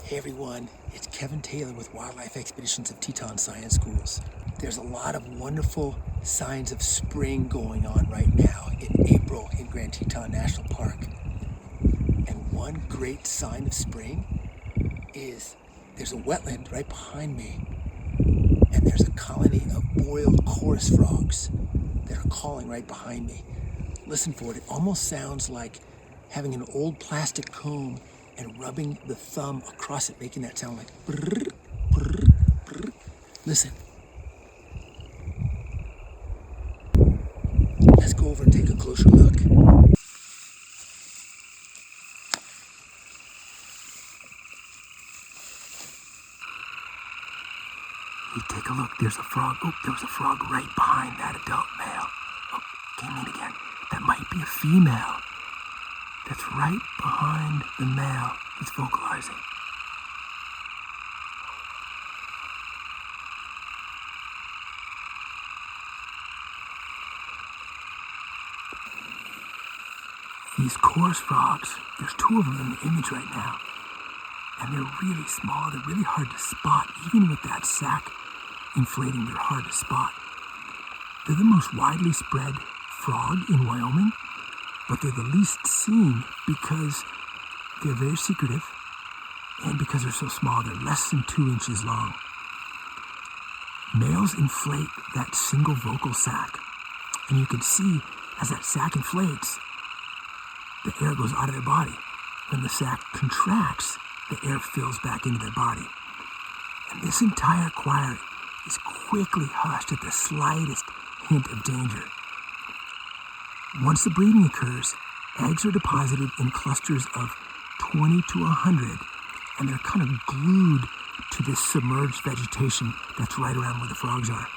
Hey everyone, it's Kevin Taylor with Wildlife Expeditions of Teton Science Schools. There's a lot of wonderful signs of spring going on right now in April in Grand Teton National Park. And one great sign of spring is there's a wetland right behind me, and there's a colony of Boreal Chorus Frogs that are calling right behind me. Listen for it. It almost sounds like having an old plastic comb and rubbing the thumb across it, making that sound like brrr, brrr, brrr. Listen. Let's go over and take a closer look. You take a look, there's a frog. Oh, there was a frog right behind that adult male. Oh, came in again. That might be a female. That's right behind the male that's vocalizing. These chorus frogs, there's two of them in the image right now. And they're really small, they're really hard to spot. Even with that sac inflating, they're hard to spot. They're the most widely spread frog in Wyoming, but they're the least seen because they're very secretive and because they're so small. They're less than 2 inches long. Males inflate that single vocal sac, and you can see as that sac inflates, the air goes out of their body. When the sac contracts, the air fills back into their body. And this entire choir is quickly hushed at the slightest hint of danger. Once the breeding occurs, eggs are deposited in clusters of 20 to 100, and they're kind of glued to this submerged vegetation that's right around where the frogs are.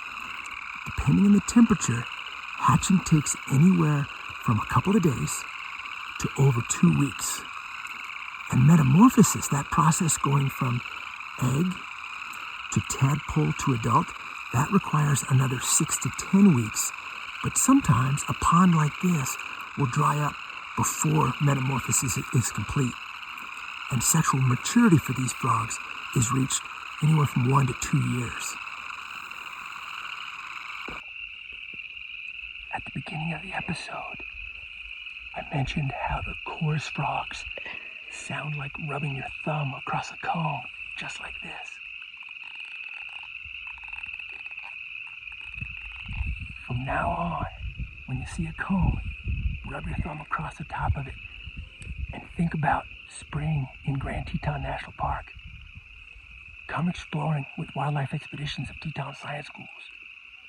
Depending on the temperature, hatching takes anywhere from a couple of days to over 2 weeks. And metamorphosis, that process going from egg to tadpole to adult, that requires another 6 to 10 weeks. But sometimes a pond like this will dry up before metamorphosis is complete. And sexual maturity for these frogs is reached anywhere from 1 to 2 years. At the beginning of the episode, I mentioned how the chorus frogs sound like rubbing your thumb across a comb, just like this. From now on, when you see a comb, rub your thumb across the top of it and think about spring in Grand Teton National Park. Come exploring with Wildlife Expeditions of Teton Science Schools.